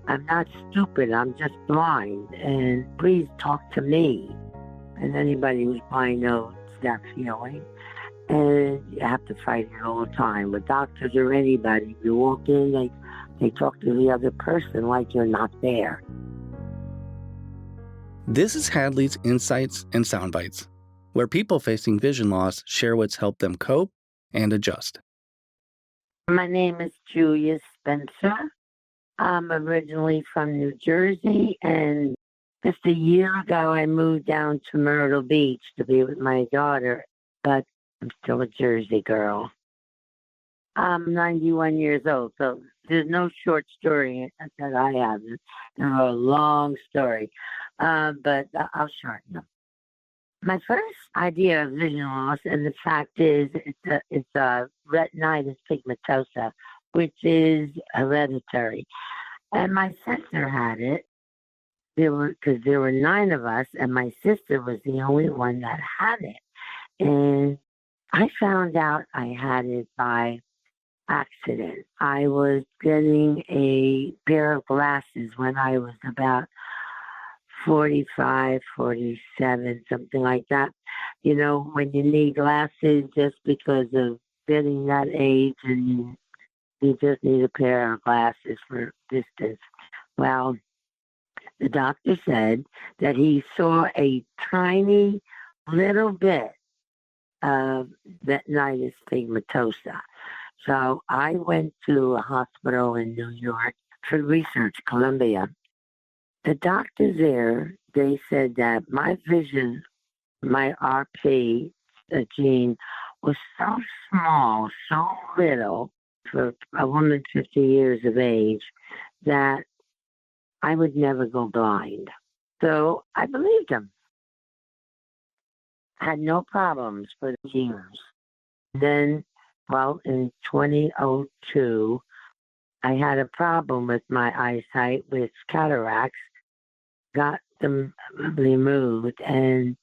I'm not stupid, I'm just blind, and please talk to me. And anybody who's blind knows that feeling. And you have to fight it all the time with doctors or anybody. You walk in, they talk to the other person like you're not there. This is Hadley's Insights and Soundbites, where people facing vision loss share what's helped them cope and adjust. My name is Julia Spencer. I'm originally from New Jersey, and just a year ago I moved down to Myrtle Beach to be with my daughter, but I'm still a Jersey girl. I'm 91 years old, so there's no short story that I have. They're a long story, but I'll shorten them. My first idea of vision loss, and the fact is, it's a retinitis pigmentosa, which is hereditary. And my sister had it. Because there were 9 of us, and my sister was the only one that had it. And I found out I had it by accident. I was getting a pair of glasses when I was about 45, 47, something like that. You know, when you need glasses just because of getting that age and you just need a pair of glasses for distance. Well, the doctor said that he saw a tiny little bit of retinitis pigmentosa. So I went to a hospital in New York for research, Columbia. The doctors there, they said that my vision, my RP gene, was so small, so little for a woman 50 years of age that I would never go blind. So I believed him. Had no problems for years. Then, well, in 2002, I had a problem with my eyesight with cataracts, got them removed, and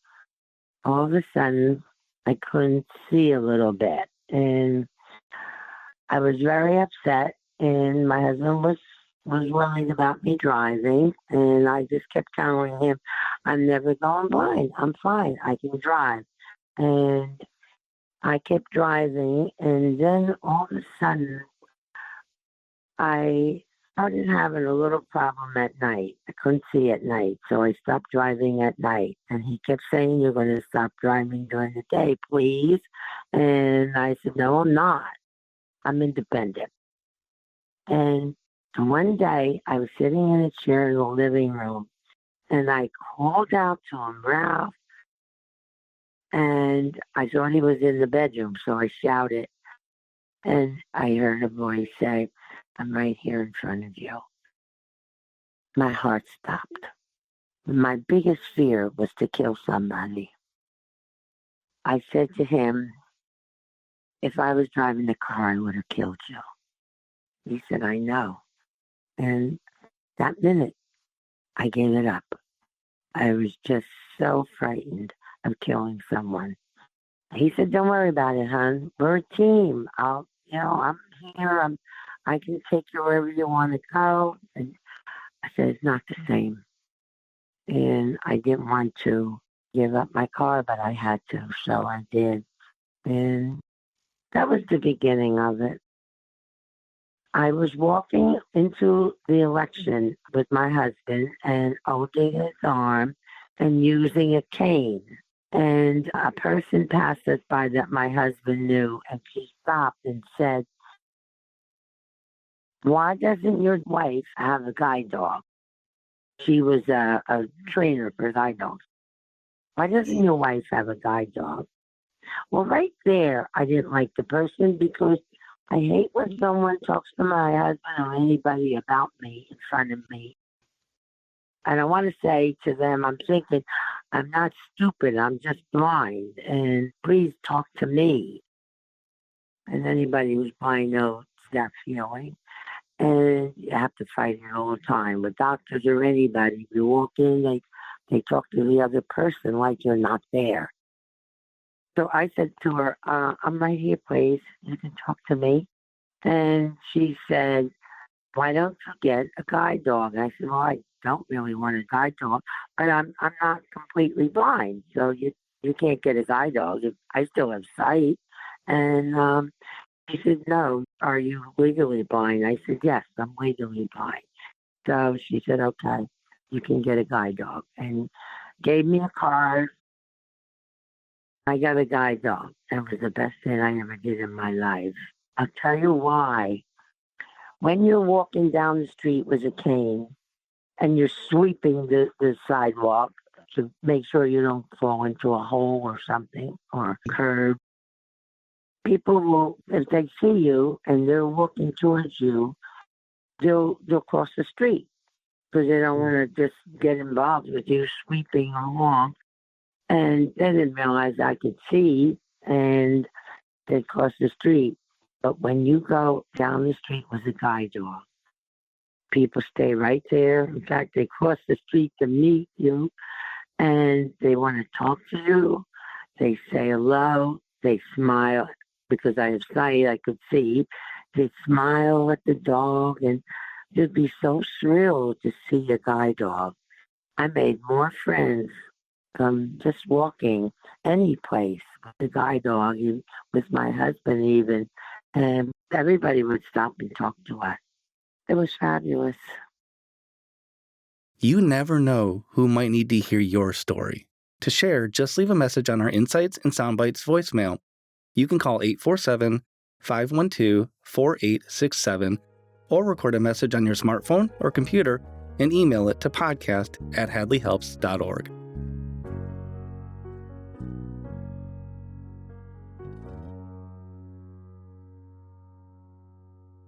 all of a sudden I couldn't see a little bit. And I was very upset, and my husband was worried about me driving, and I just kept telling him, I'm never going blind. I'm fine. I can drive. And I kept driving, and then all of a sudden, I started having a little problem at night. I couldn't see at night, so I stopped driving at night. And he kept saying, you're going to stop driving during the day, please. And I said, no, I'm not. I'm independent. And one day, I was sitting in a chair in the living room, and I called out to him, Ralph, and I thought he was in the bedroom, so I shouted, and I heard a voice say, I'm right here in front of you. My heart stopped. My biggest fear was to kill somebody. I said to him, if I was driving the car, I would have killed you. He said, I know. And that minute, I gave it up. I was just so frightened of killing someone. He said, don't worry about it, hon. We're a team. I'm here. I can take you wherever you want to go. And I said, it's not the same. And I didn't want to give up my car, but I had to. So I did. And that was the beginning of it. I was walking into the election with my husband and holding his arm and using a cane. And a person passed us by that my husband knew, and she stopped and said, why doesn't your wife have a guide dog? She was a trainer for guide dogs. Why doesn't your wife have a guide dog? Well, right there, I didn't like the person because I hate when someone talks to my husband or anybody about me in front of me. And I want to say to them, I'm thinking, I'm not stupid, I'm just blind, and please talk to me. And anybody who's blind knows that feeling. And you have to fight it all the time with doctors or anybody. You walk in, they talk to the other person like you're not there. So I said to her, I'm right here, please. You can talk to me. And she said, why don't you get a guide dog? I said, well, I don't really want a guide dog, but I'm not completely blind, so you can't get a guide dog. I still have sight. And she said, no, are you legally blind? I said, yes, I'm legally blind. So she said, okay, you can get a guide dog, and gave me a card. I got a guide dog. That was the best thing I ever did in my life. I'll tell you why. When you're walking down the street with a cane and you're sweeping the sidewalk to make sure you don't fall into a hole or something or a curb, people will, if they see you and they're walking towards you, they'll cross the street because they don't want to just get involved with you sweeping along. And they didn't realize I could see, and they'd cross the street. But when you go down the street with a guide dog, people stay right there. In fact, they cross the street to meet you, and they want to talk to you. They say hello. They smile because I have sight. I could see. They smile at the dog, and you'd be so thrilled to see a guide dog. I made more friends from just walking any place with a guide dog, with my husband even, and everybody would stop and talk to us. It was fabulous. You never know who might need to hear your story. To share, just leave a message on our Insights and Soundbites voicemail. You can call 847-512-4867 or record a message on your smartphone or computer and email it to podcast@hadleyhelps.org.